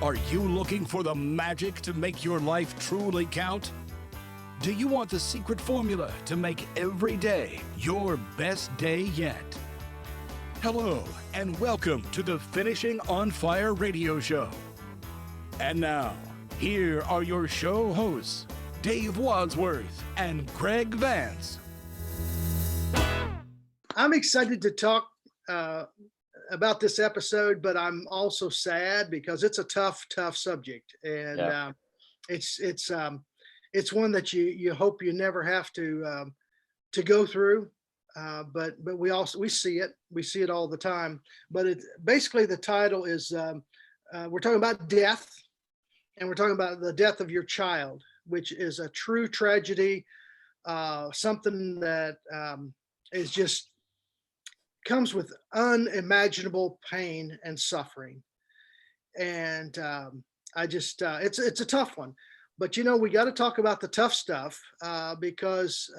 Are you looking for the magic to make your life truly count? Do you want the secret formula to make every day your best day yet? Hello, and welcome to the Finishing on Fire radio show. And now, here are your show hosts, Dave Wadsworth and Greg Vance. I'm excited to talk about this episode, but I'm also sad because it's a tough subject, and it's one that you hope you never have to go through. But we see it all the time. But it basically, the title is we're talking about death, and we're talking about the death of your child, which is a true tragedy, something that is just comes with unimaginable pain and suffering. And it's a tough one, but we got to talk about the tough stuff because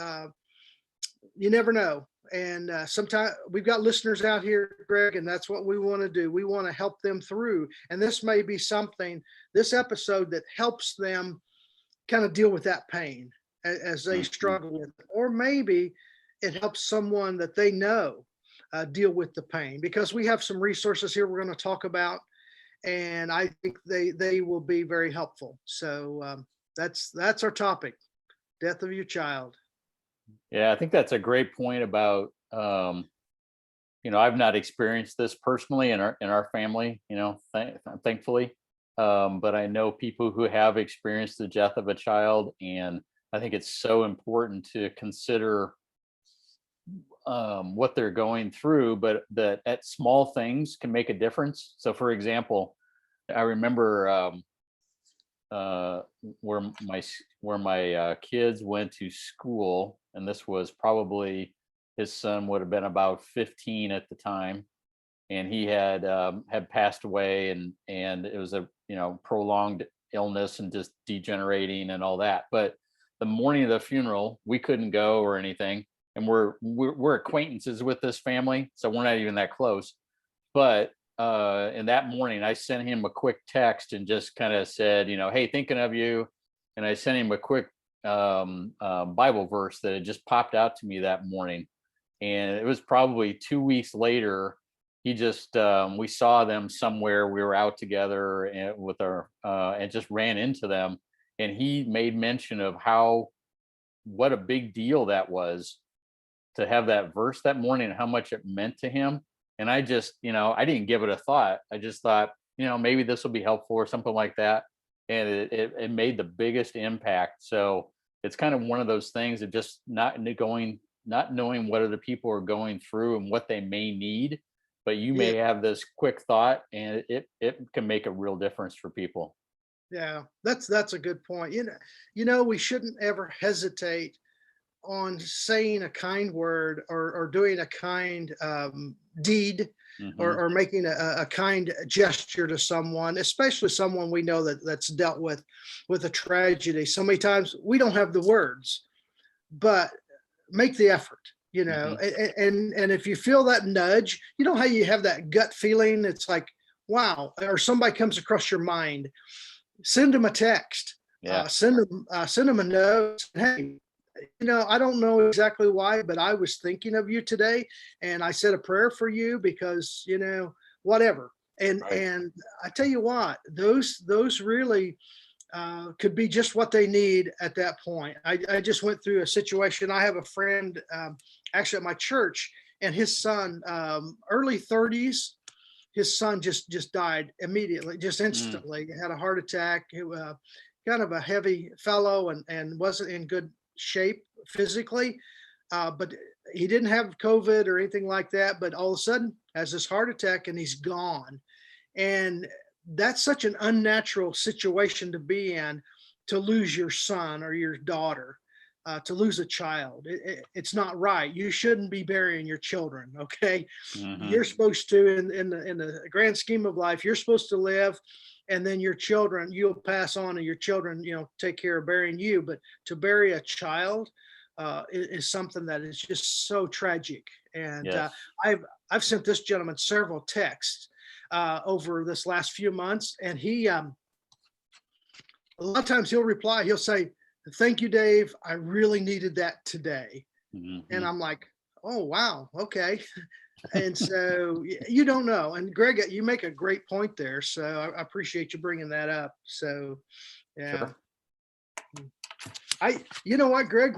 you never know. And sometimes we've got listeners out here, Greg, and that's what we want to do. We want to help them through. And this may be this episode that helps them kind of deal with that pain as they struggle with it. Or maybe it helps someone that they know deal with the pain, because we have some resources here we're going to talk about, and I think they will be very helpful. So that's our topic, death of your child. Yeah, I think that's a great point about I've not experienced this personally in our family, thankfully, but I know people who have experienced the death of a child, and I think it's so important to consider what they're going through, but that at small things can make a difference. So for example, I remember where my kids went to school, and this was probably, his son would have been about 15 at the time, and he had passed away, and it was a prolonged illness and just degenerating and all that. But the morning of the funeral, we couldn't go or anything. And we're acquaintances with this family, so we're not even that close. But in that morning, I sent him a quick text and just kind of said, hey, thinking of you. And I sent him a quick Bible verse that had just popped out to me that morning. And it was probably 2 weeks later. He just we saw them somewhere. We were out together and and just ran into them. And he made mention of what a big deal that was to have that verse that morning, and how much it meant to him. And I just, I didn't give it a thought. I just thought, maybe this will be helpful or something like that. And it made the biggest impact. So it's kind of one of those things of just not knowing what other people are going through and what they may need, but you may have this quick thought, and it can make a real difference for people. Yeah, that's a good point. We shouldn't ever hesitate on saying a kind word or doing a kind deed, or making a kind gesture to someone, especially someone we know that's dealt with a tragedy. So many times we don't have the words, but make the effort, and if you feel that nudge, how you have that gut feeling, it's like, wow, or somebody comes across your mind, send them a text, send them a note. Hey, I don't know exactly why, but I was thinking of you today, and I said a prayer for you because, whatever. And Right. And I tell you what, those really could be just what they need at that point. I just went through a situation. I have a friend, actually at my church, and his son, early 30s, his son just died immediately, just instantly. He had a heart attack. He kind of a heavy fellow, and wasn't in good shape physically, but he didn't have COVID or anything like that. But all of a sudden has this heart attack, and he's gone. And that's such an unnatural situation to be in, to lose your son or your daughter, to lose a child. It's not right. You shouldn't be burying your children. Okay. You're supposed to, in the grand scheme of life, you're supposed to live, and then your children, you'll pass on, and your children, take care of burying you. But to bury a child is something that is just so tragic. And Yes. I've sent this gentleman several texts over this last few months. And he, a lot of times he'll reply, he'll say, "Thank you, Dave. I really needed that today." And I'm like, "Oh, wow. Okay." And so you don't know. And Greg, you make a great point there. So I appreciate you bringing that up. So, yeah. Sure. You know what, Greg,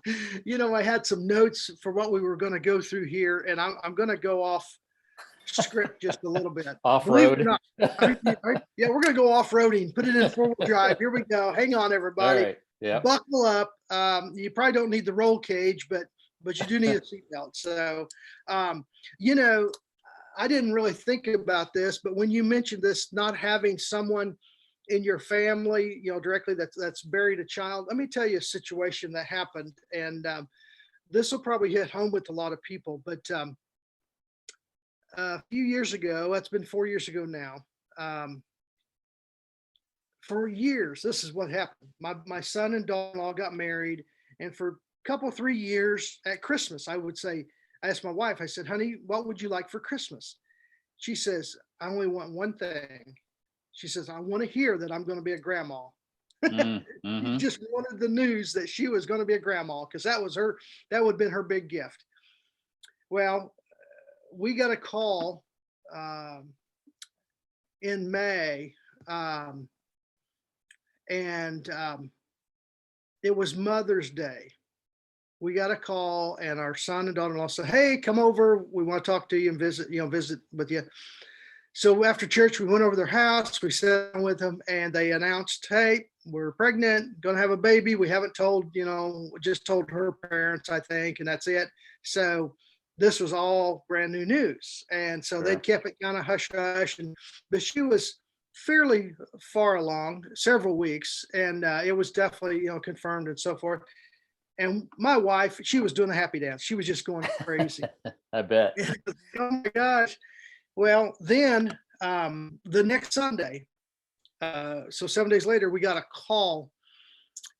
I had some notes for what we were going to go through here, and I'm going to go off script just a little bit. Off-road. Yeah, we're going to go off-roading, put it in 4-wheel drive. Here we go. Hang on, everybody. All right. Yeah. Buckle up. You probably don't need the roll cage, but you do need a seatbelt. So, I didn't really think about this, but when you mentioned this, not having someone in your family, directly that's buried a child, let me tell you a situation that happened, and this will probably hit home with a lot of people. But a few years ago, that's been 4 years ago now. For years, this is what happened. My son and daughter-in-law got married, and for a couple, 3 years at Christmas, I asked my wife, I said, "Honey, what would you like for Christmas?" She says, "I only want one thing." She says, "I want to hear that I'm going to be a grandma." She just wanted the news that she was going to be a grandma, because that would have been her big gift. Well, we got a call in May, and it was Mother's Day. We got a call, and our son and daughter-in-law said, "Hey, come over. We want to talk to you and visit with you." So after church, we went over their house. We sat down with them, and they announced, "Hey, we're pregnant, going to have a baby. We haven't told, just told her parents, I think, and that's it." So this was all brand new news. And so they kept it kind of hush hush. But she was fairly far along, several weeks, and it was definitely, confirmed and so forth. And my wife, she was doing a happy dance. She was just going crazy. I bet. Oh my gosh. Well, then the next Sunday, so 7 days later, we got a call,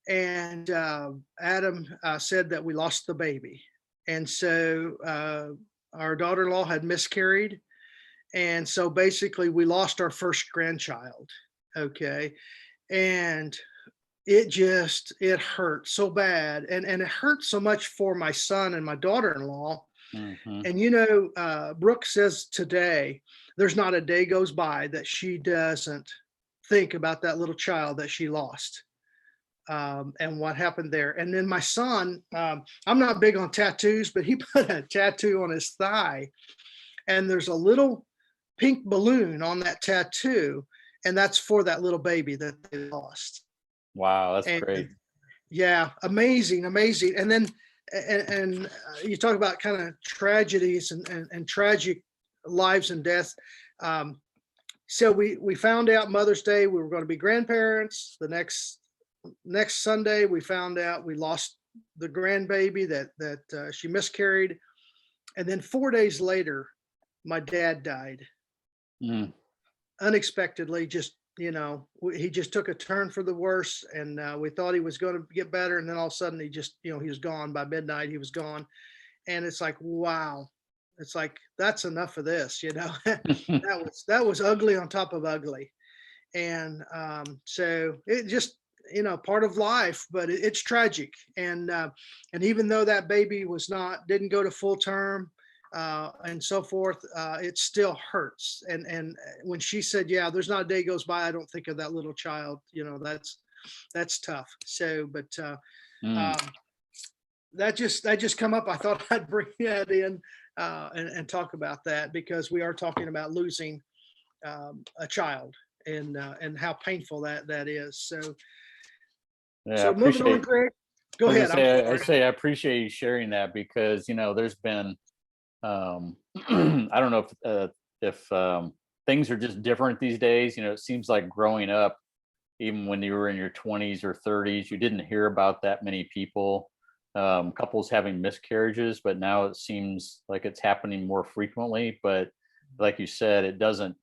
and Adam said that we lost the baby. And so our daughter-in-law had miscarried. And so basically we lost our first grandchild. Okay. And it hurt so bad. And it hurt so much for my son and my daughter-in-law. And Brooke says today, there's not a day goes by that she doesn't think about that little child that she lost, and what happened there. And then my son, I'm not big on tattoos, but he put a tattoo on his thigh, and there's a little pink balloon on that tattoo, and that's for that little baby that they lost. Wow, that's great. Yeah, amazing. And then and you talk about kind of tragedies and tragic lives and death. So we found out Mother's Day we were going to be grandparents. The next Sunday we found out we lost the grandbaby that she miscarried, and then 4 days later my dad died unexpectedly. He just took a turn for the worse, and we thought he was going to get better, and then all of a sudden he just he was gone. By midnight he was gone. And it's like, wow, it's like, that's enough of this. That was ugly on top of ugly. And so it just part of life, but it's tragic. And even though that baby didn't go to full term and so forth, it still hurts. And when she said, "Yeah, there's not a day goes by I don't think of that little child," that's tough. So, but that just come up. I thought I'd bring that in and talk about that, because we are talking about losing a child, and how painful that is. So, yeah, moving on, Greg. Go ahead. I appreciate you sharing that, because there's been I don't know if things are just different these days. It seems like growing up, even when you were in your 20s or 30s, you didn't hear about that many people, couples having miscarriages, but now it seems like it's happening more frequently. But like you said, it doesn't,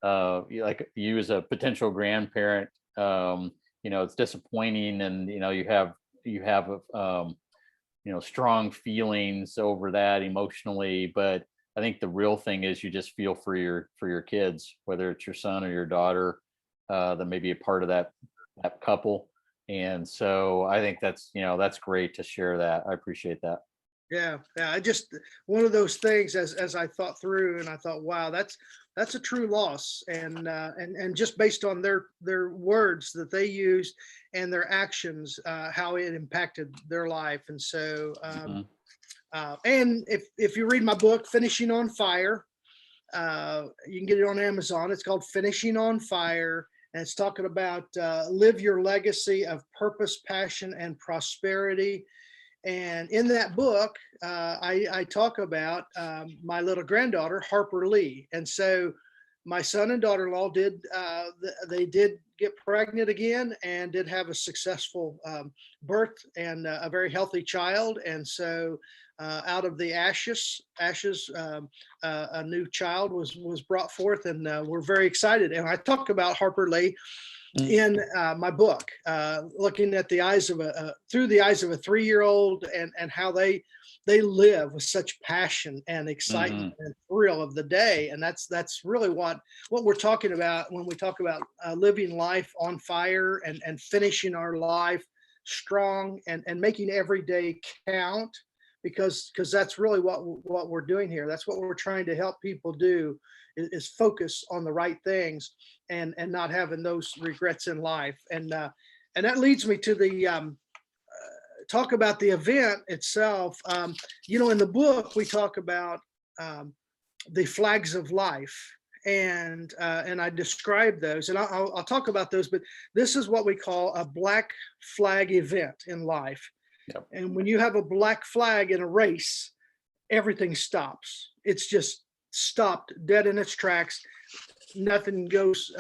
like you as a potential grandparent, it's disappointing, and you have strong feelings over that emotionally, but I think the real thing is you just feel for your kids, whether it's your son or your daughter, that may be a part of that couple. And so I think that's great to share that. I appreciate that. Yeah, yeah. I just, one of those things, as I thought through, and I thought, wow, that's a true loss, and just based on their words that they used and their actions, how it impacted their life. And so, Mhm. and if you read my book, Finishing on Fire, you can get it on Amazon. It's called Finishing on Fire, and it's talking about live your legacy of purpose, passion, and prosperity. And in that book, I talk about my little granddaughter, Harper Lee. And so my son and daughter-in-law they did get pregnant again and did have a successful birth and a very healthy child. And so out of the ashes, a new child was brought forth, and we're very excited. And I talk about Harper Lee in my book, looking at the eyes of through the eyes of a 3-year-old, and how they live with such passion and excitement and thrill of the day. And that's really what we're talking about when we talk about living life on fire, and finishing our life strong, and making every day count, because that's really what we're doing here. That's what we're trying to help people do, is focus on the right things, and not having those regrets in life. And that leads me to the talk about the event itself. In the book we talk about the flags of life, and I describe those, and I'll talk about those. But this is what we call a black flag event in life. Yep. And when you have a black flag in a race, everything stops. It's just stopped dead in its tracks. Nothing goes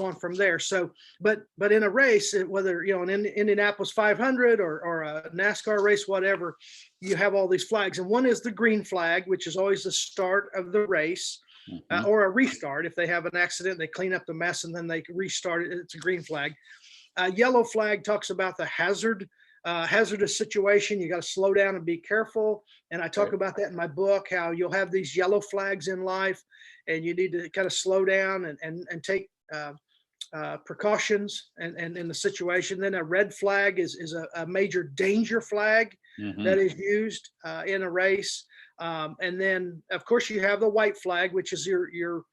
on from there. So, but in a race, whether an Indianapolis 500 or a NASCAR race, whatever, you have all these flags, and one is the green flag, which is always the start of the race, or a restart. If they have an accident, they clean up the mess and then they restart it. It's a green flag. Yellow flag talks about the hazardous situation. You got to slow down and be careful. And I talk about that in my book, how you'll have these yellow flags in life, and you need to kind of slow down and take precautions and in the situation. Then a red flag is a major danger flag that is used in a race. And then of course you have the white flag, which is your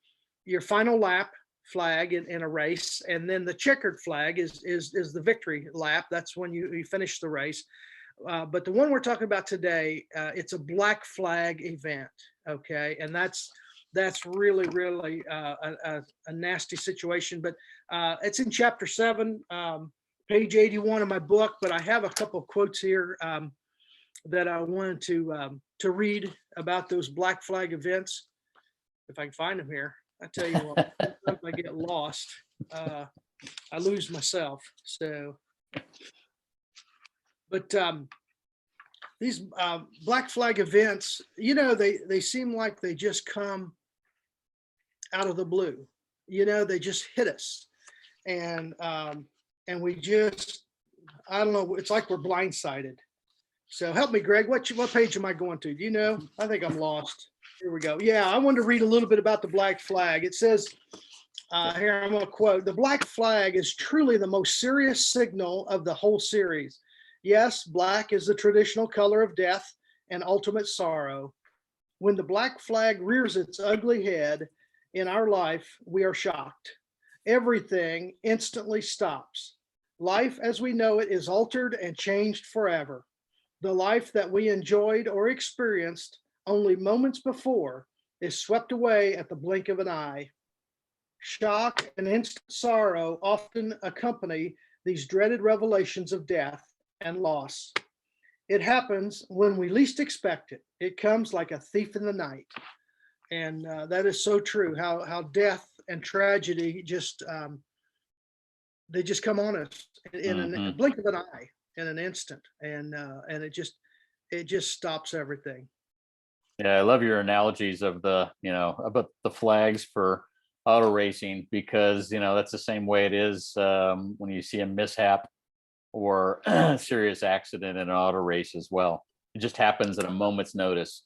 final lap flag in a race. And then the checkered flag is the victory lap. That's when you finish the race. But the one we're talking about today, it's a black flag event. Okay. And that's really, really a nasty situation. But it's in chapter 7, page 81 of my book. But I have a couple of quotes here that I wanted to read about those black flag events, if I can find them here. I tell you what, if I get lost, I lose myself. So, but these black flag events, they seem like they just come out of the blue. They just hit us, and we just, I don't know. It's like we're blindsided. So help me, Greg. What page am I going to? Do you know? I think I'm lost. Here we go. Yeah, I wanted to read a little bit about the black flag. It says, here, I'm going to quote, "The black flag is truly the most serious signal of the whole series. Yes, black is the traditional color of death and ultimate sorrow. When the black flag rears its ugly head in our life, we are shocked. Everything instantly stops. Life as we know it is altered and changed forever. The life that we enjoyed or experienced only moments before is swept away at the blink of an eye. Shock and instant sorrow often accompany these dreaded revelations of death and loss. It happens when we least expect it. It comes like a thief in the night." And that is so true, how death and tragedy just, they just come on us in a blink of an eye, in an instant. And it just stops everything. Yeah, I love your analogies of about the flags for auto racing, because that's the same way it is when you see a mishap or a serious accident in an auto race as well. It just happens at a moment's notice.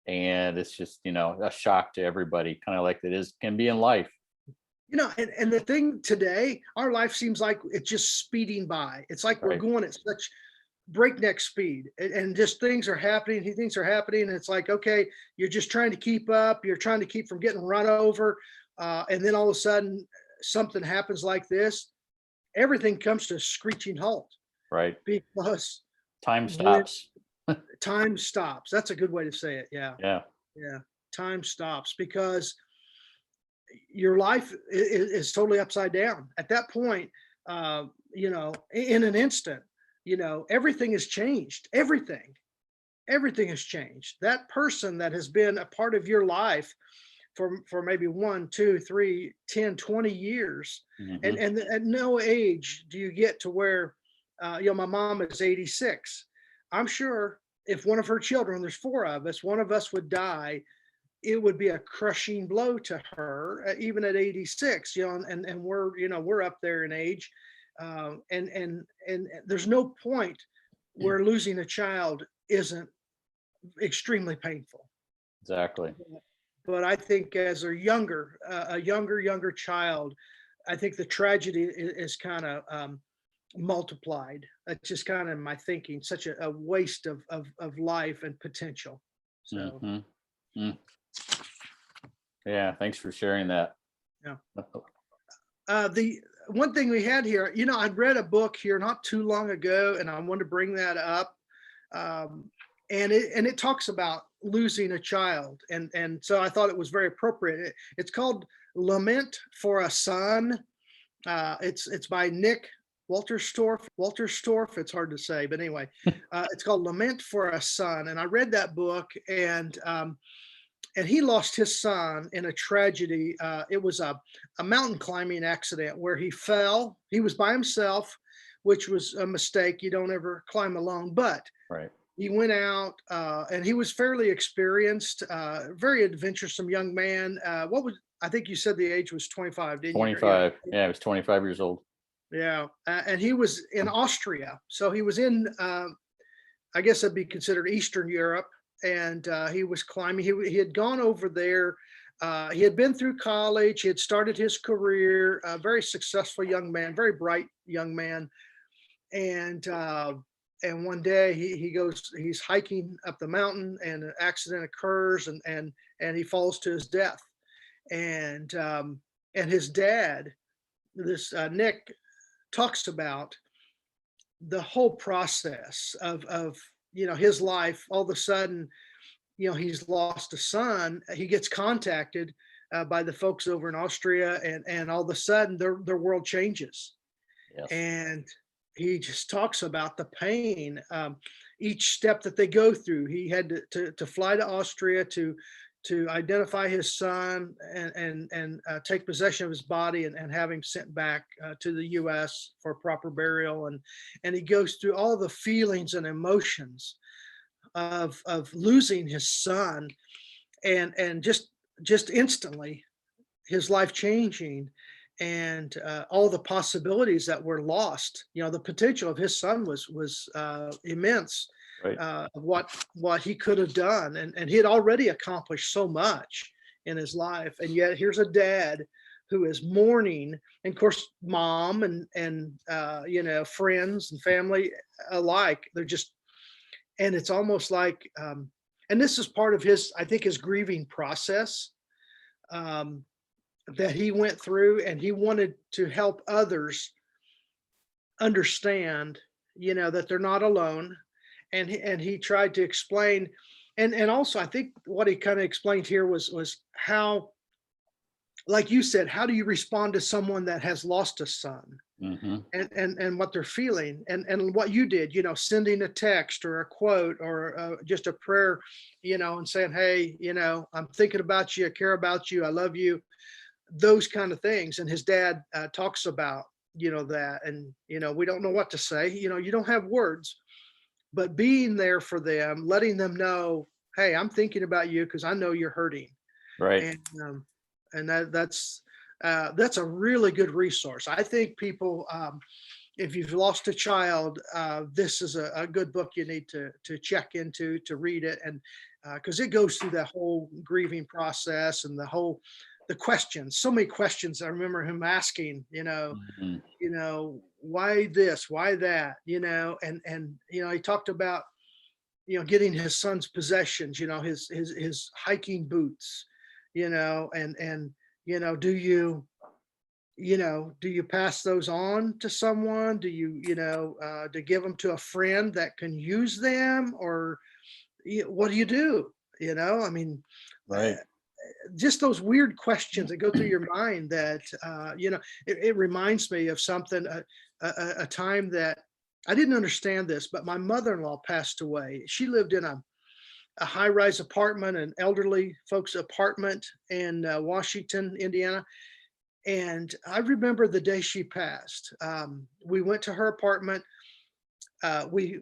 and it's just, a shock to everybody, kind of like can be in life. And the thing today, our life seems like it's just speeding by. It's like we're Right. going at such breakneck speed, and just things are happening. Things are happening, and it's like, okay, you're just trying to keep up. You're trying to keep from getting run over, and then all of a sudden something happens like this. Everything comes to a screeching halt Right. because Time stops. time stops. That's a good way to say it. Yeah. Yeah. Yeah. Time stops because your life is totally upside down at that point. In an instant, everything has changed. Everything has changed. That person that has been a part of your life for maybe 1, 2, 3, 10, 20 years. Mhm. And at no age do you get to where, my mom is 86. I'm sure if one of her children, there's 4 of us, one of us would die, it would be a crushing blow to her, even at 86, and we're up there in age. And there's no point where losing a child isn't extremely painful. Exactly. But I think as a younger child, I think the tragedy is kind of multiplied. That's just kind of my thinking. Such a waste of life and potential. So Mhm. Mm. Yeah, thanks for sharing that. yeah. The one thing we had here, I'd read a book here not too long ago, and I wanted to bring that up. And it talks about losing a child, and so I thought it was very appropriate. It's called Lament for a Son. It's by Nick Walterstorff. It's hard to say, but anyway, it's called Lament for a Son. And I read that book, and he lost his son in a tragedy. It was a mountain climbing accident where he fell. He was by himself, which was a mistake. You don't ever climb alone, but Right. he went out, and he was fairly experienced, very adventuresome young man. I think you said the age was 25, didn't you? 25. Yeah, I was 25 years old. Yeah. And he was in Austria. So he was in, I guess that'd be considered Eastern Europe. And he was climbing. He had gone over there. He had been through college. He had started his career. A very successful young man, very bright young man. And one day he's hiking up the mountain, and an accident occurs, and he falls to his death. And his dad, this Nick, talks about the whole process of his life. All of a sudden, he's lost a son. He gets contacted by the folks over in Austria, and all of a sudden their world changes. Yes. And he just talks about the pain, each step that they go through. He had to fly to Austria to identify his son, and take possession of his body, and have him sent back to the U.S. for proper burial. And he goes through all the feelings and emotions of losing his son, and just instantly his life changing, and all the possibilities that were lost. The potential of his son was immense. Right. What he could have done, and he had already accomplished so much in his life, and yet here's a dad who is mourning, and of course mom and friends and family alike. They're just, and it's almost like, and this is part of I think his grieving process, that he went through, and he wanted to help others understand, that they're not alone. And he tried to explain, and also I think what he kind of explained here was how, like you said, how do you respond to someone that has lost a son, Mm-hmm. and what they're feeling, and what you did, sending a text or a quote, or just a prayer, and saying, hey, I'm thinking about you, I care about you, I love you, those kind of things. And his dad talks about, that, and, we don't know what to say, you don't have words, but being there for them, letting them know, hey, I'm thinking about you because I know you're hurting. Right. And that's a really good resource. I think people if you've lost a child, this is a good book you need to check into, to read it, and because it goes through that whole grieving process and the questions, so many questions. I remember him asking, Mhm. why this, why that, and he talked about getting his son's possessions, his hiking boots, and do you pass those on to someone? Do you, to give them to a friend that can use them, or what do you do? I mean, uh, Right. just those weird questions that go through your mind that, it reminds me of something, a time that I didn't understand this, but my mother-in-law passed away. She lived in a high-rise apartment, an elderly folks apartment in Washington, Indiana. And I remember the day she passed. We went to her apartment. We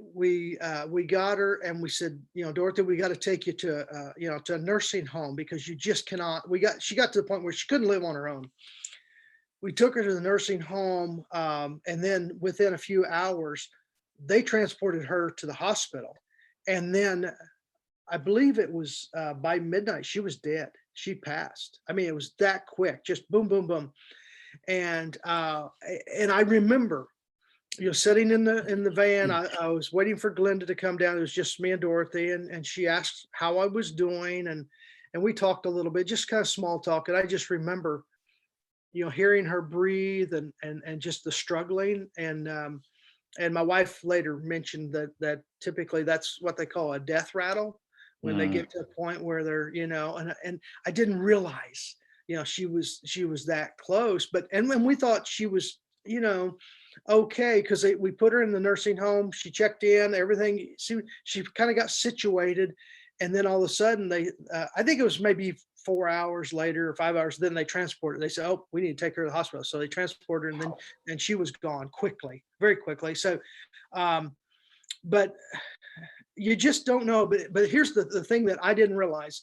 got her, and we said, Dorothy, we got to take you to to a nursing home, because you just cannot. She got to the point where she couldn't live on her own. We took her to the nursing home, and then within a few hours, they transported her to the hospital. And then I believe it was by midnight, she was dead. She passed. I mean, it was that quick, just boom, boom, boom. And I remember, sitting in the van. I was waiting for Glenda to come down. It was just me and Dorothy, and she asked how I was doing, and we talked a little bit, just kind of small talk. And I just remember, hearing her breathe, and just the struggling. And my wife later mentioned that typically that's what they call a death rattle, when they Mm. get to a point where they're, and I didn't realize, she was that close. And when we thought she was, okay, because we put her in the nursing home, she checked in, everything. She kind of got situated, and then all of a sudden I think it was maybe 4 hours later or 5 hours, then they transported. They said, "Oh, we need to take her to the hospital." So they transported her, and she was gone quickly, very quickly. So, but you just don't know. But here's the thing that I didn't realize: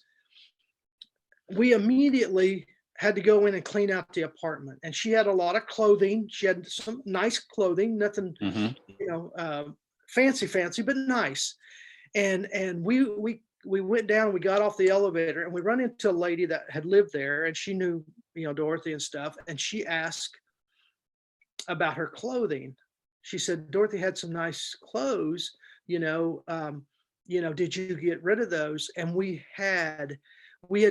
we immediately had to go in and clean out the apartment, and she had a lot of clothing. She had some nice clothing, nothing, Mhm. you know, uh, fancy, but nice. And we went down, we got off the elevator, and we run into a lady that had lived there, and she knew, Dorothy and stuff. And she asked about her clothing. She said, Dorothy had some nice clothes, you know, um, did you get rid of those? And we had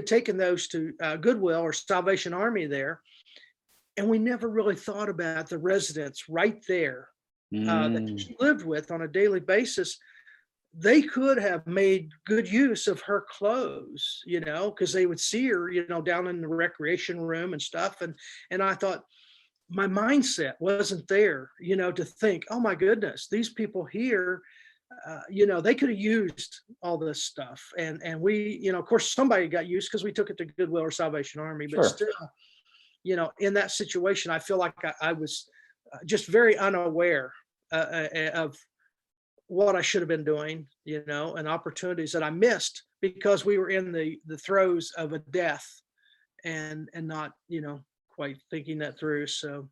taken those to Goodwill or Salvation Army there, and we never really thought about the residents right there that Mm. she lived with on a daily basis. They could have made good use of her clothes, because they would see her, down in the recreation room and stuff. And I thought, my mindset wasn't there, to think, oh my goodness, these people here, they could have used all this stuff. And we, of course, somebody got used because we took it to Goodwill or Salvation Army, but Sure. still, in that situation, I feel like I was just very unaware of what I should have been doing, and opportunities that I missed because we were in the throes of a death, and not, quite thinking that through. So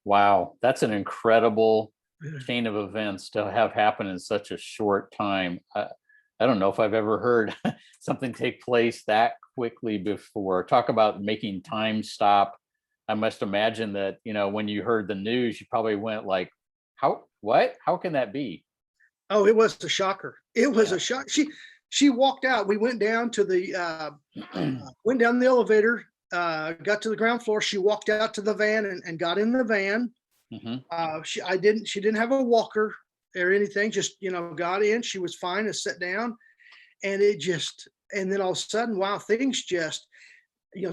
Wow, that's an incredible chain of events to have happen in such a short time. I don't know if I've ever heard something take place that quickly before. Talk about making time stop. I must imagine that, when you heard the news, you probably went like, how, what? How can that be? oh, it was a shocker. It was Yeah. a shock. She walked out. We went down to the went down the elevator, got to the ground floor. She walked out to the van, and got in the van. Hmm. She didn't have a walker or anything, just, got in. She was fine and sat down, and and then all of a sudden, wow, things just,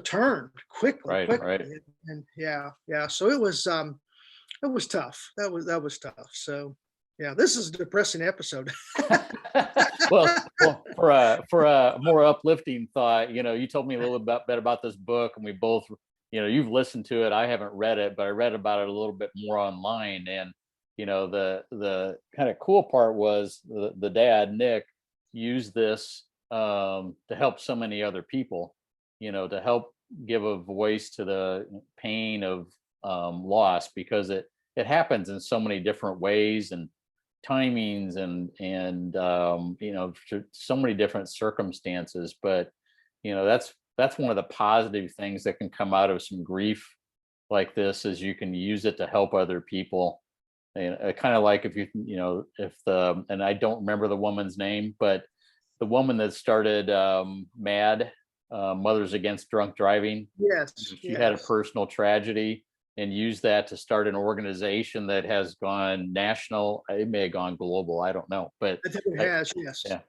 turned quickly, Right, quickly. right. And yeah. So it was tough. That was tough. So yeah, this is a depressing episode. Well, for a more uplifting thought, you told me a little bit about this book, and we both, you've listened to it. I haven't read it, but I read about it a little bit more online. And the kind of cool part was the dad, Nick, used this to help so many other people, to help give a voice to the pain of loss, because it happens in so many different ways and timings and so many different circumstances. But that's one of the positive things that can come out of some grief like this, is you can use it to help other people. And kind of like and I don't remember the woman's name, but the woman that started MAD, Mothers Against Drunk Driving. Yes. She had a personal tragedy and used that to start an organization that has gone national. It may have gone global, I don't know, but I think it has. Yes. yeah,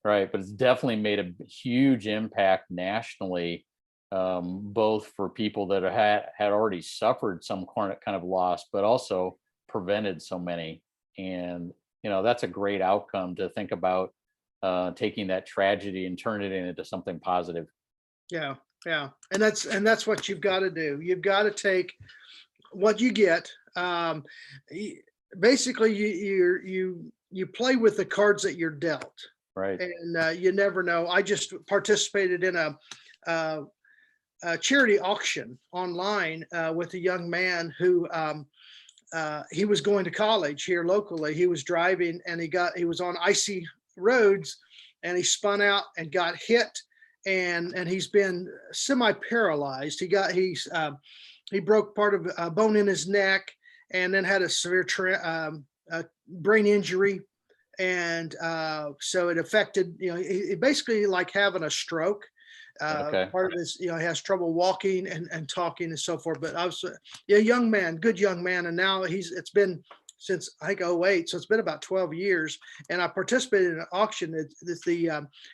right. But it's definitely made a huge impact nationally, both for people that had already suffered some kind of loss, but also prevented so many. And that's a great outcome to think about, taking that tragedy and turning it into something positive. Yeah. Yeah. And that's what you've got to do. You've got to take what you get. Basically, you play with the cards that you're dealt, Right. and you never know. I just participated in a charity auction online with a young man who he was going to college here locally. He was driving and he was on icy roads, and he spun out and got hit, and he's been semi-paralyzed. He broke part of a bone in his neck, and then had a severe brain injury. And so it affected, it basically like having a stroke. Okay. Part of his, he has trouble walking and talking and so forth. But I was a young man, good young man. And now it's been since I think 2008. So it's been about 12 years. And I participated in an auction.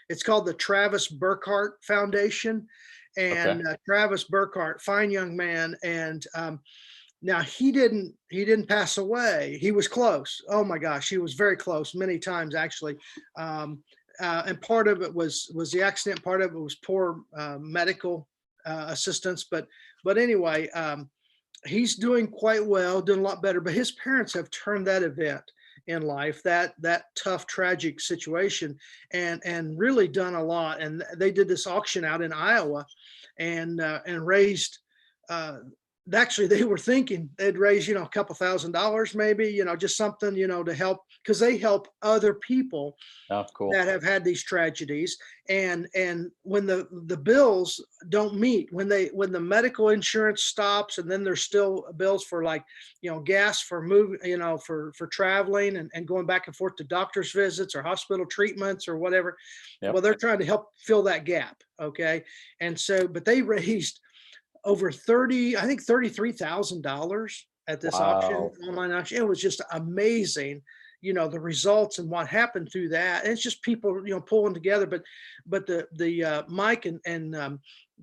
It's called the Travis Burkhart Foundation. And Okay. Travis Burkhart, fine young man. And now he didn't pass away. He was close. Oh my gosh, he was very close many times actually. And part of it was the accident. Part of it was poor medical assistance. But anyway, he's doing quite well, doing a lot better. But his parents have turned that event in life, that tough, tragic situation, and really done a lot. And they did this auction out in Iowa, and raised. Actually, they were thinking they'd raise, a couple $1,000 maybe, just something, to help, because they help other people Cool. that have had these tragedies. And when the bills don't meet, when the medical insurance stops, and then there's still bills for gas for for traveling and going back and forth to doctor's visits or hospital treatments or whatever. Yep. Well, they're trying to help fill that gap. Okay. And so, but they raised over $33,000 at this auction, online auction. It was just amazing, the results and what happened through that. And it's just people, pulling together. But the Mike and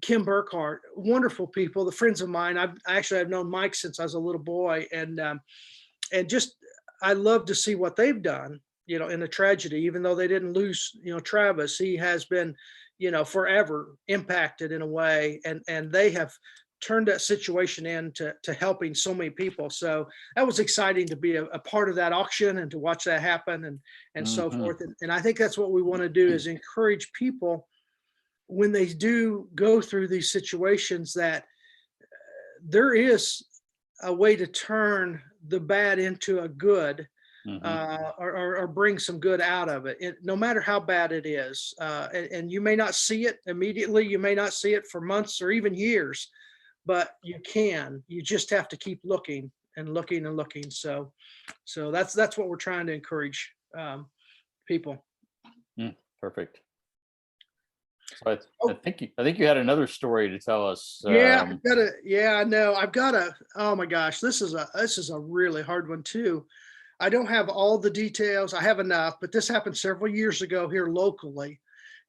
Kim Burkhart, wonderful people, the friends of mine. I've known Mike since I was a little boy, and just I love to see what they've done, in a tragedy. Even though they didn't lose, Travis, he has been, forever impacted in a way, and they have turned that situation into helping so many people. So that was exciting to be a part of that auction and to watch that happen and so forth. And I think that's what we want to do, is encourage people when they do go through these situations, that there is a way to turn the bad into a good, or bring some good out of it, no matter how bad it is. And you may not see it immediately. You may not see it for months or even years, but you just have to keep looking and looking and looking. So that's what we're trying to encourage people. Perfect. So I think you had another story to tell us. Yeah, I know. Oh my gosh, this is a really hard one too. I don't have all the details. I have enough, but this happened several years ago here locally.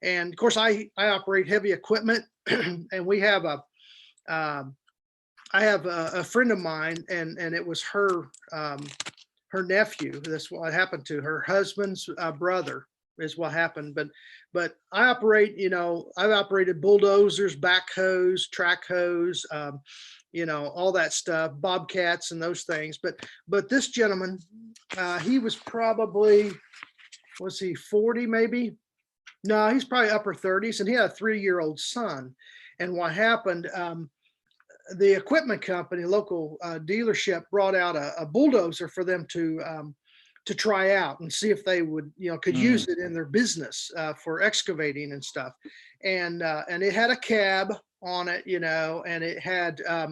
And of course I operate heavy equipment and we have I have a friend of mine, and it was her nephew. That's what happened to her husband's brother is what happened. But I operate, I've operated bulldozers, backhoes, track hoes, all that stuff, bobcats and those things. But this gentleman, he was probably, was he 40 maybe? No, he's probably upper 30s, and he had a 3-year-old son. And what happened, the equipment company, local dealership, brought out a bulldozer for them to try out and see if they would, could use it in their business for excavating and stuff. And it had a cab on it, and it had a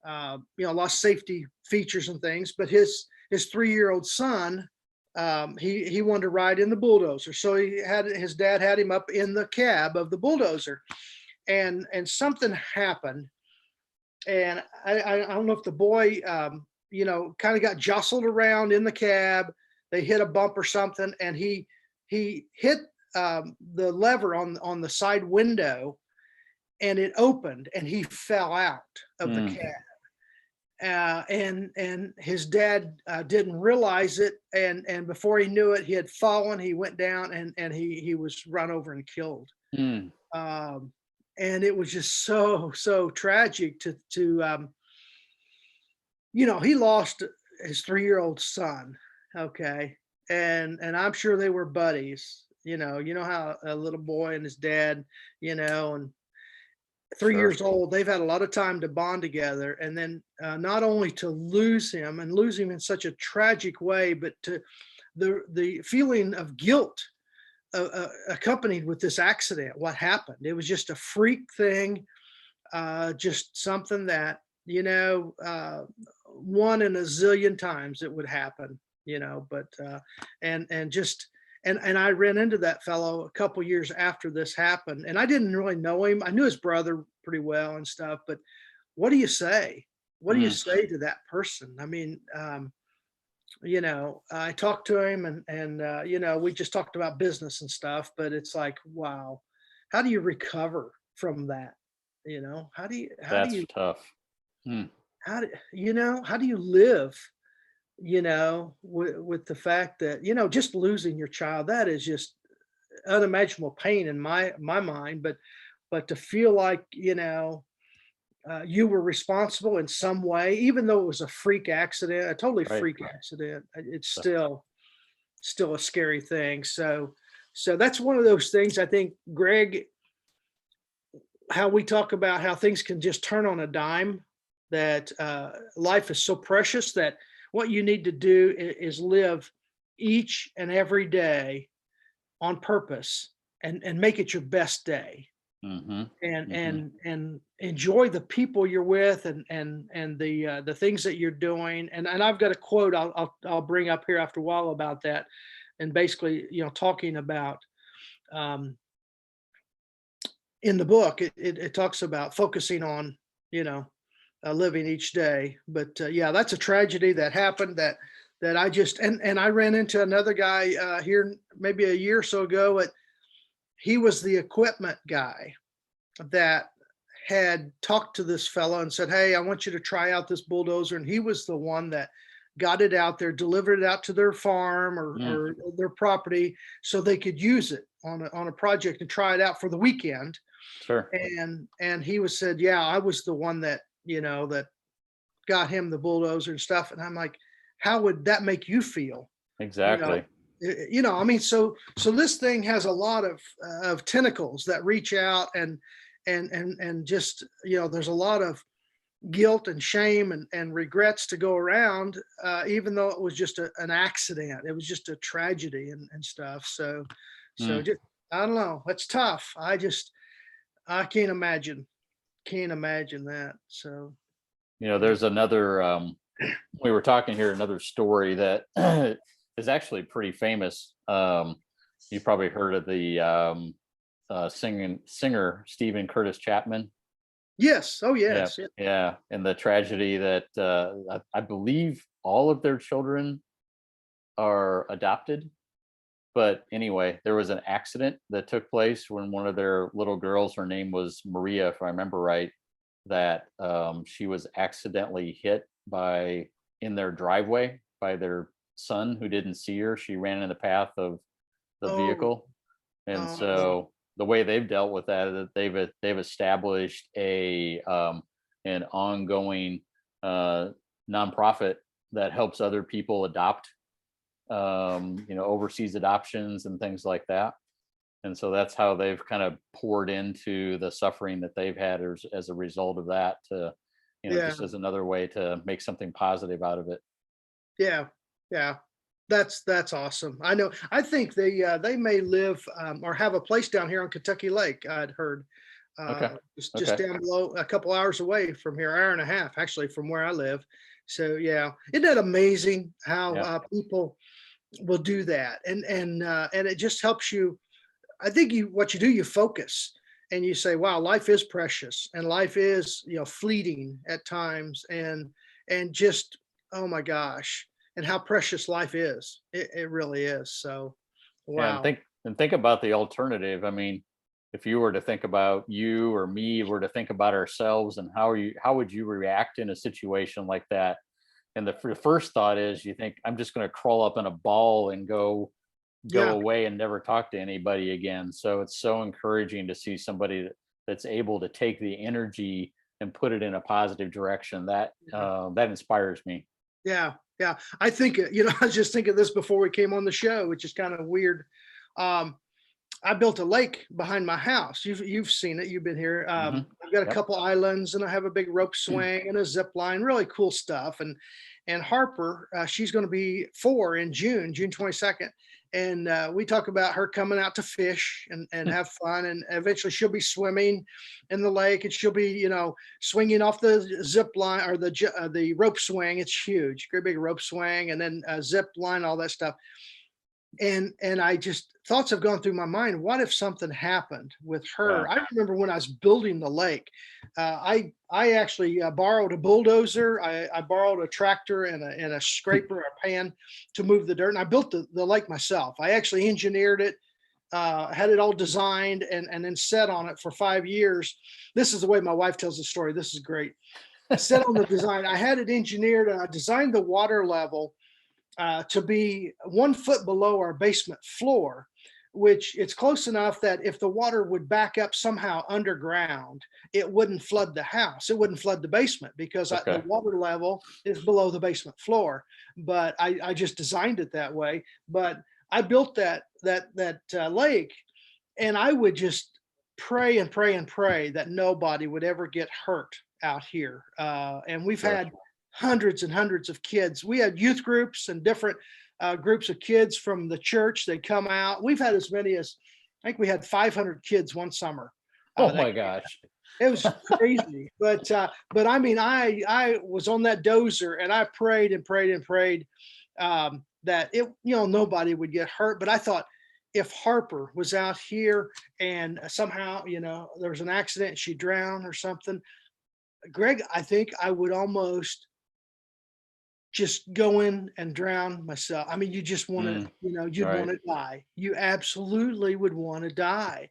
lot of safety features and things. But his 3-year-old son, he wanted to ride in the bulldozer, so his dad had him up in the cab of the bulldozer, and something happened, and I don't know if the boy kind of got jostled around in the cab. They hit a bump or something, and he hit the lever on the side window, and it opened, and he fell out of the cab. And his dad didn't realize it, and before he knew it, he had fallen. He went down, and he was run over and killed. And it was just so tragic to he lost his 3-year-old son. Okay. And I'm sure they were buddies. You know how a little boy and his dad, and 3 years old, they've had a lot of time to bond together. And then not only to lose him in such a tragic way, but to the feeling of guilt accompanied with this accident. What happened? It was just a freak thing, just something that, one in a zillion times it would happen, but and I ran into that fellow a couple years after this happened, and I didn't really know him. I knew his brother pretty well and stuff, but what do you say? What do you say to that person? I mean, I talked to him, and we just talked about business and stuff, but it's like, wow, how do you recover from that? That's tough. How do you live, with the fact that, just losing your child, that is just unimaginable pain in my mind, but to feel like, you were responsible in some way, even though it was a freak accident, a totally freak accident, it's still a scary thing. So that's one of those things, I think, Greg, how we talk about how things can just turn on a dime, that life is so precious that what you need to do is live each and every day on purpose and make it your best day. And enjoy the people you're with, and the things that you're doing. And I've got a quote I'll bring up here after a while about that, and basically, talking about in the book, it talks about focusing on, living each day. But yeah, that's a tragedy that happened that I just, and I ran into another guy here maybe a year or so ago. He was the equipment guy that had talked to this fellow and said, hey, I want you to try out this bulldozer. And he was the one that got it out there, delivered it out to their farm or their property, so they could use it on a project and try it out for the weekend. Sure. And he said, yeah, I was the one that, that got him the bulldozer and stuff. And I'm like, how would that make you feel? Exactly. I mean, so this thing has a lot of tentacles that reach out, and just, there's a lot of guilt and shame and regrets to go around, even though it was just an accident. It was just a tragedy and stuff. So just, I don't know. It's tough. I can't imagine that. So, there's another, we were talking here, another story that is actually pretty famous. You probably heard of the singer Stephen Curtis Chapman. Yes. Oh, yes. Yeah. And the tragedy that I believe all of their children are adopted. But anyway, there was an accident that took place when one of their little girls, her name was Maria, if I remember right, that she was accidentally hit in their driveway by their son, who didn't see her. She ran in the path of the vehicle. And so the way they've dealt with that is that they've established an ongoing nonprofit that helps other people adopt, overseas adoptions and things like that. And so that's how they've kind of poured into the suffering that they've had as a result of that, to, Yeah. just as another way to make something positive out of it. Yeah. Yeah. That's awesome. I know. I think they may live or have a place down here on Kentucky Lake. I'd heard Okay. just Okay. down below, a couple hours away from here, hour and a half actually from where I live. So yeah, isn't that amazing how Yeah. people will do that, and it just helps you. I think what you do, you focus and you say, wow, life is precious and life is, fleeting at times, and just, oh my gosh, and how precious life is. It really is. So, Yeah. And wow. think about the alternative. I mean, if you were to think about, you or me were to think about ourselves, and how would you react in a situation like that? And the first thought is, you think, I'm just going to crawl up in a ball and go Yeah. away and never talk to anybody again. So it's so encouraging to see somebody that's able to take the energy and put it in a positive direction. That inspires me. Yeah. Yeah. I think, I was just thinking this before we came on the show, which is kind of weird. Um, I built a lake behind my house. You've seen it. You've been here. I've got a Yep. couple islands, and I have a big rope swing and a zip line. Really cool stuff. And Harper, she's going to be 4 in June 22nd. And we talk about her coming out to fish and have fun. And eventually she'll be swimming in the lake, and she'll be, swinging off the zip line or the rope swing. It's huge, great big rope swing, and then zip line, all that stuff. And I just, thoughts have gone through my mind. What if something happened with her? Yeah. I remember when I was building the lake, I actually borrowed a bulldozer. I borrowed a tractor and a scraper, a pan to move the dirt. And I built the lake myself. I actually engineered it, had it all designed, and then set on it for 5 years. This is the way my wife tells the story. This is great. I set on the design. I had it engineered, and I designed the water level to be 1 foot below our basement floor, which it's close enough that if the water would back up somehow underground, it wouldn't flood the house. It wouldn't flood the basement because the Okay. water level is below the basement floor. But I just designed it that way. But I built that lake, and I would just pray and pray and pray that nobody would ever get hurt out here. And we've Sure. had hundreds and hundreds of kids. We had youth groups and different groups of kids from the church. They come out. We've had as many as, I think we had 500 kids one summer. Oh my gosh. It was crazy. But I mean, I was on that dozer, and I prayed and prayed and prayed that nobody would get hurt. But I thought, if Harper was out here and somehow, there was an accident and she drowned or something, Greg, I think I would almost just go in and drown myself. I mean, you just want to, you'd Right. want to die. You absolutely would want to die.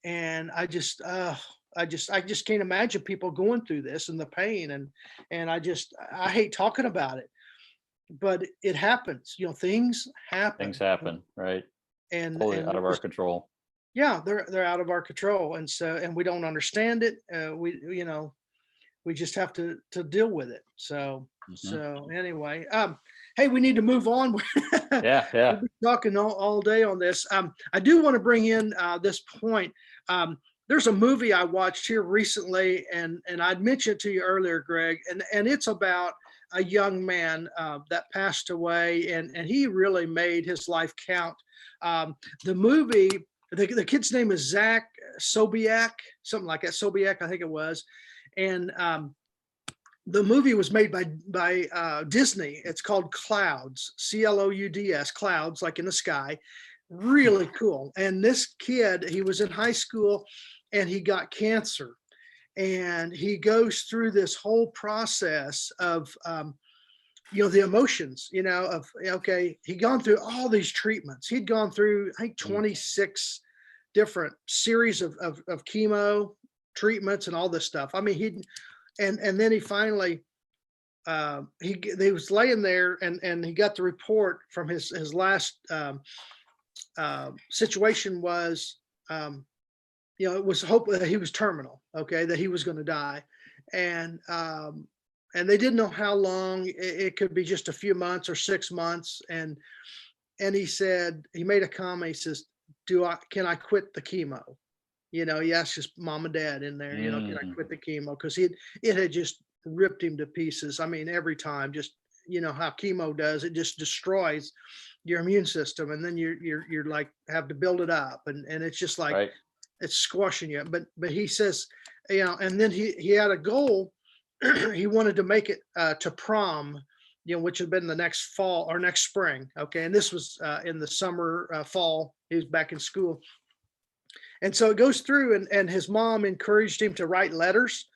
And I just can't imagine people going through this and the pain. And I hate talking about it, but it happens. Things happen. Things happen, right? And Totally out of our control. yeah, they're out of our control. And so, and we don't understand it. We just have to deal with it. So anyway, hey, we need to move on. Yeah. We'll be talking all day on this. I do want to bring in this point. There's a movie I watched here recently, and I'd mentioned to you earlier, Greg, and it's about a young man that passed away, and he really made his life count. The movie, the kid's name is Zach Sobiek, something like that. Sobiek, I think it was. And the movie was made by Disney. It's called Clouds, Clouds, clouds, like in the sky. Really cool. And this kid, he was in high school, and he got cancer. And he goes through this whole process of, the emotions, of, okay, he'd gone through all these treatments. He'd gone through, I think, 26 different series of chemo treatments and all this stuff. I mean, and then he finally, he was laying there, and he got the report from his last situation was, it was hope that he was terminal, okay, that he was going to die. And they didn't know how long. It could be just a few months or 6 months. And he said, he made a comment. He says, can I quit the chemo? He asked his mom and dad in there, can I quit the chemo? Because it had just ripped him to pieces. I mean, every time, just how chemo does, it just destroys your immune system, and then you're like have to build it up, and it's just like Right. it's squashing you. But he says, and then he had a goal. He wanted to make it to prom, which had been the next fall or next spring. Okay, and this was in the summer, fall. He was back in school. And so it goes through, and his mom encouraged him to write letters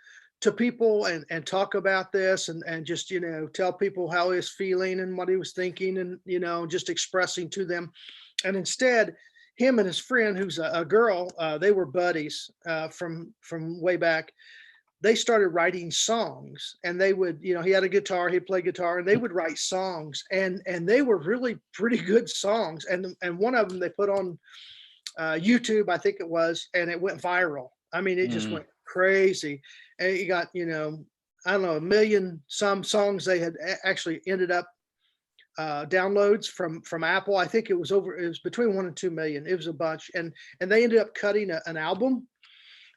to people and talk about this, and just, tell people how he was feeling and what he was thinking, and, just expressing to them. And instead, him and his friend, who's a girl, they were buddies from way back. They started writing songs, and they would, he had a guitar, he'd play guitar, and they would write songs, and they were really pretty good songs. And one of them they put on YouTube, I think it was, and it went viral. I mean, it just went crazy. And you got, I don't know, 1 million some songs they had actually ended up downloads from Apple. I think it was between 1 and 2 million. It was a bunch. And they ended up cutting an album.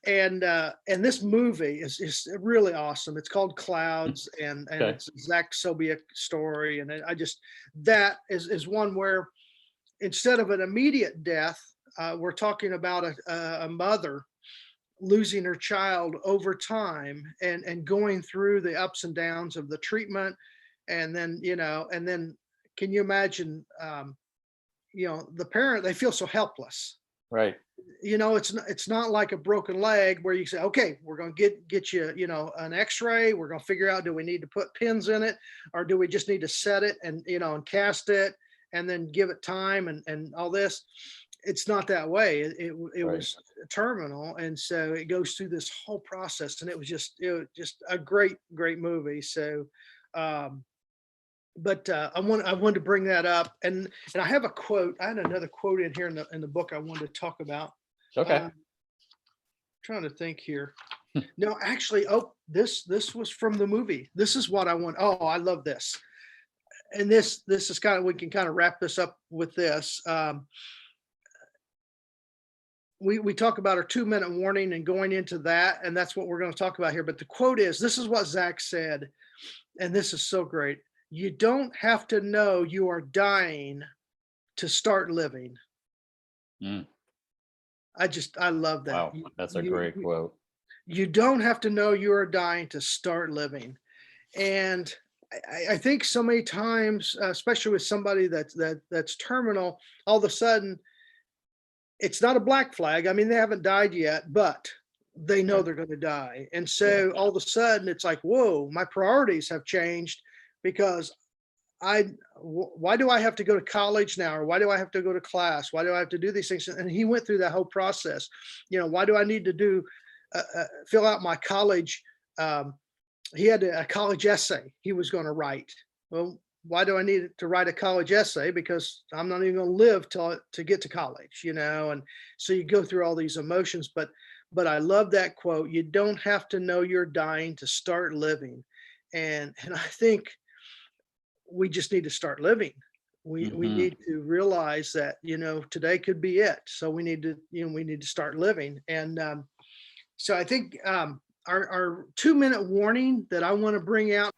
And this movie is really awesome. It's called Clouds, and Okay. it's Zach Sobiek story. And that is one where instead of an immediate death, we're talking about a mother losing her child over time, and going through the ups and downs of the treatment. And then, and then can you imagine, the parent, they feel so helpless. Right. It's not like a broken leg where you say, okay, we're going to get you, an x-ray. We're going to figure out, do we need to put pins in it, or do we just need to set it and, and cast it and then give it time and all this? It's not that way. It Right. was terminal. And so it goes through this whole process, and it was just a great movie. So, but I wanted to bring that up, and I have a quote. I had another quote in here in the book I wanted to talk about. Okay. Trying to think here. No, actually, this was from the movie. This is what I want. Oh, I love this. And this is we can kind of wrap this up with this. We talk about our 2-minute warning and going into that, and that's what we're going to talk about here. But the quote is, this is what Zach said, and this is so great. You don't have to know you are dying to start living. I love that. Wow, that's a great quote. You don't have to know you are dying to start living. And I think so many times, especially with somebody that's terminal, all of a sudden, it's not a black flag. I mean, they haven't died yet, but they know they're going to die. And so all of a sudden it's like, whoa, my priorities have changed, because why do I have to go to college now? Or why do I have to go to class? Why do I have to do these things? And he went through that whole process. Why do I need to fill out my college? He had a college essay he was going to write. Well, why do I need to write a college essay? Because I'm not even going to live to get to college, and so you go through all these emotions, but I love that quote. You don't have to know you're dying to start living. And I think we just need to start living. We need to realize that, today could be it. So we need to start living. And so I think our 2-minute warning that I want to bring out.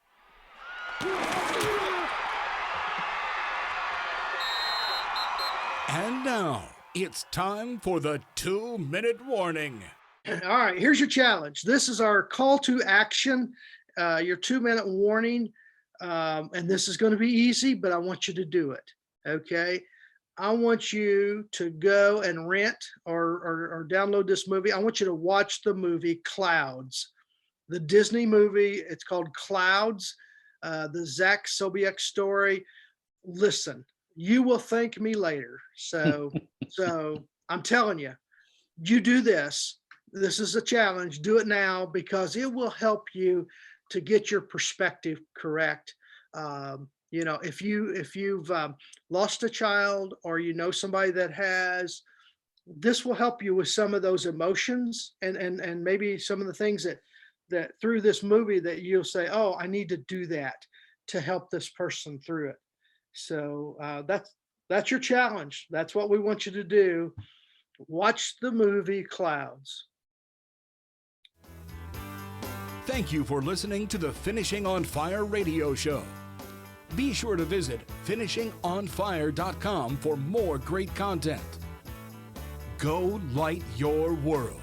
And now it's time for the 2-minute warning. All right, here's your challenge. This is our call to action, your 2-minute warning. And this is going to be easy, but I want you to do it. Okay. I want you to go and rent or download this movie. I want you to watch the movie Clouds, the Disney movie. It's called Clouds, the Zach Sobiek story. Listen, you will thank me later. So I'm telling you, you do this. This is a challenge. Do it now, because it will help you to get your perspective correct. If you've lost a child, or somebody that has, this will help you with some of those emotions, and maybe some of the things that through this movie that you'll say, oh, I need to do that to help this person through it. So that's your challenge. That's what we want you to do. Watch the movie Clouds. Thank you for listening to the Finishing on Fire radio show. Be sure to visit finishingonfire.com for more great content. Go light your world.